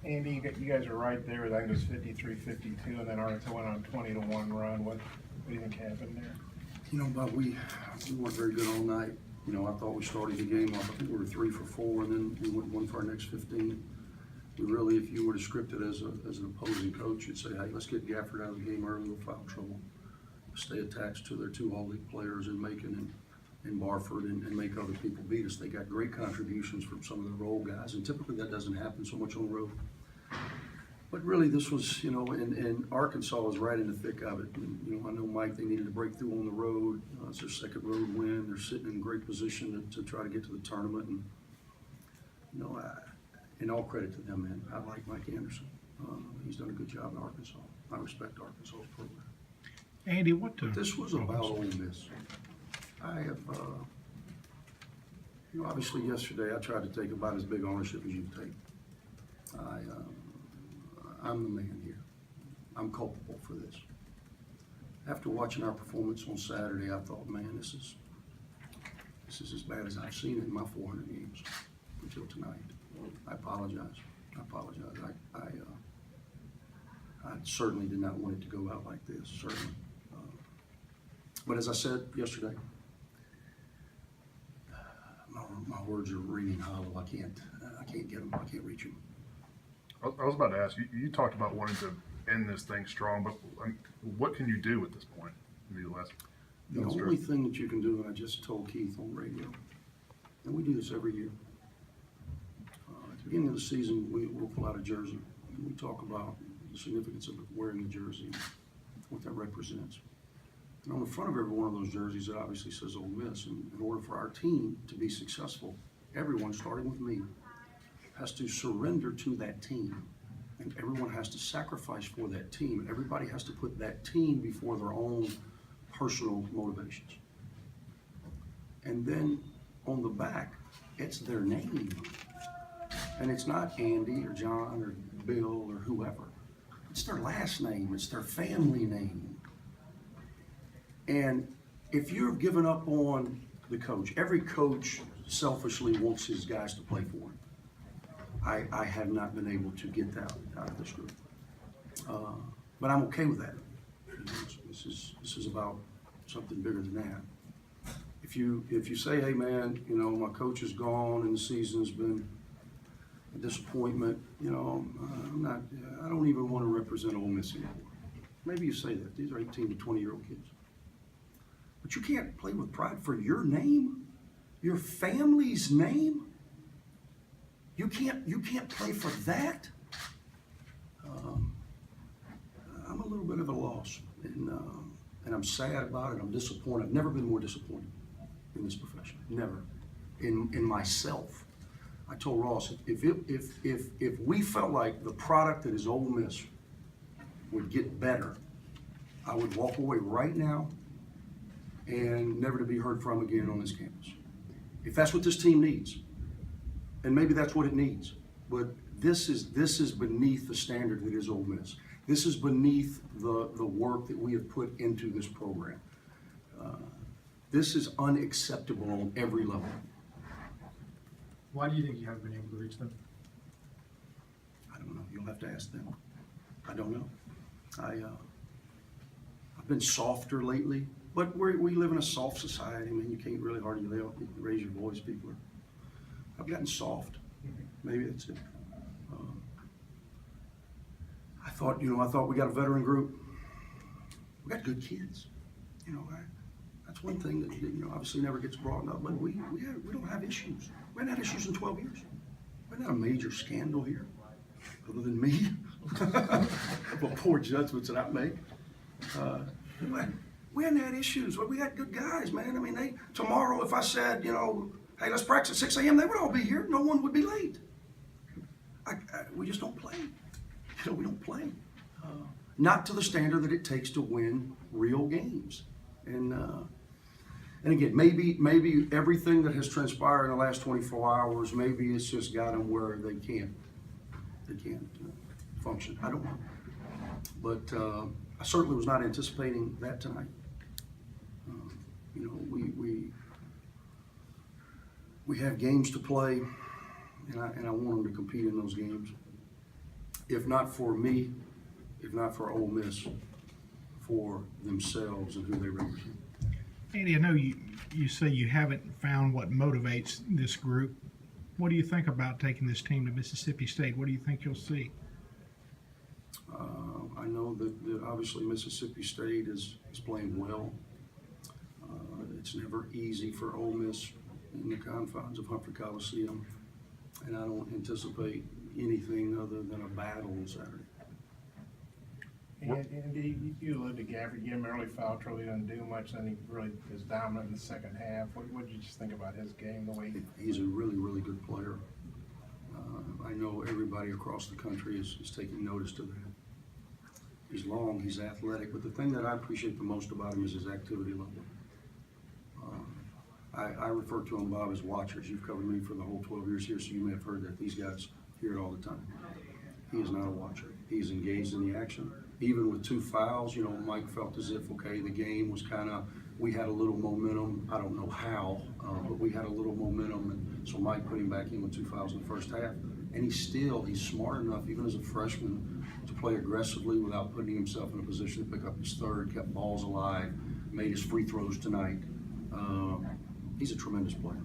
Andy, you guys are right there. I think it was 53-52, and then Arkansas went on 20-1 run. What do you think happened there? You know, Bob, we weren't very good all night. You know, I thought we started the game off, I think we were 3 for 4, and then we went 1 for our next 15. We really, if you were to script it as an opposing coach, you'd say, hey, let's get Gafford out of the game early, we'll foul trouble. Stay attached to their 2 all-league players in Macon and Barford and make other people beat us. They got great contributions from some of the role guys, and typically that doesn't happen so much on the road. But really, this was, you know, and Arkansas was right in the thick of it. And, you know, I know, Mike, they needed to break through on the road. It's their second road win. They're sitting in great position to try to get to the tournament. And, you know, and all credit to them, man. I like Mike Anderson. He's done a good job in Arkansas. I respect Arkansas's program. Andy, what the? This was about Ole Miss. I have, you know, obviously yesterday I tried to take about as big ownership as you can take. I'm the man here. I'm culpable for this. After watching our performance on Saturday, I thought, man, this is as bad as I've seen it in my 400 games until tonight. I apologize. I certainly did not want it to go out like this, certainly. But as I said yesterday, my words are ringing hollow. I can't get them. I can't reach them. I was about to ask you. You talked about wanting to end this thing strong, but what can you do at this point? The only thing that you can do, and I just told Keith on radio, and we do this every year. At the beginning of the season, we'll pull out a jersey, and we talk about the significance of wearing the jersey, what that represents. And on the front of every one of those jerseys, it obviously says Ole Miss. And in order for our team to be successful, everyone, starting with me, has to surrender to that team. And everyone has to sacrifice for that team. And everybody has to put that team before their own personal motivations. And then on the back, it's their name. And it's not Andy or John or Bill or whoever. It's their last name. It's their family name. And if you've given up on the coach, every coach selfishly wants his guys to play for him. I have not been able to get that out of this group. But I'm okay with that. This is about something bigger than that. If you say, hey man, you know, my coach is gone and the season's been a disappointment, you know, I don't even want to represent Ole Miss anymore. Maybe you say that. These are 18 to 20-year-old kids. But you can't play with pride for your name, your family's name. You can't play for that. I'm a little bit of a loss, and I'm sad about it. I'm disappointed. I've never been more disappointed in this profession. Never. In myself. I told Ross, if we felt like the product that is Ole Miss would get better, I would walk away right now and never to be heard from again on this campus. If that's what this team needs, and maybe that's what it needs, but this is beneath the standard that is Ole Miss. This is beneath the work that we have put into this program. This is unacceptable on every level. Why do you think you haven't been able to reach them? I don't know. You'll have to ask them. I don't know. I've been softer lately, but we live in a soft society. I mean, you can't really hardly raise your voice. People are. I've gotten soft. Maybe that's it. I thought we got a veteran group. We got good kids. You know, that's one thing that, you know, obviously never gets brought up. But we don't have issues. We haven't had issues in 12 years. We haven't had a major scandal here, other than me. Well, poor judgments that I make. We hadn't had issues. We got good guys, man. I mean, tomorrow if I said, you know, hey, let's practice at 6 a.m., they would all be here. No one would be late. We just don't play. You know, we don't play. Not to the standard that it takes to win real games. And again, maybe everything that has transpired in the last 24 hours, maybe it's just got them where they can't function. I don't know. But I certainly was not anticipating that tonight. You know, we have games to play, and I want them to compete in those games. if not for me, if not for Ole Miss, for themselves and who they represent. Andy, I know you say you haven't found what motivates this group. What do you think about taking this team to Mississippi State? What do you think you'll see? I know that obviously Mississippi State is playing well. It's never easy for Ole Miss in the confines of Humphrey Coliseum, and I don't anticipate anything other than a battle on Saturday. And you alluded to Gafford, you gave him early foul trouble, he doesn't do much, then he really is dominant in the second half. What did you just think about his game, the way He's a really, really good player. I know everybody across the country is taking notice to that. He's long, he's athletic, but the thing that I appreciate the most about him is his activity level. I refer to him, Bob, as watchers. You've covered me for the whole 12 years here, so you may have heard that. These guys hear it all the time. He is not a watcher. He's engaged in the action. Even with 2 fouls, you know, Mike felt as if, okay, the game was kind of, we had a little momentum. I don't know how, but we had a little momentum. And so Mike put him back in with 2 fouls in the first half. And he's smart enough, even as a freshman, to play aggressively without putting himself in a position to pick up his third, kept balls alive, made his free throws tonight. He's a tremendous player.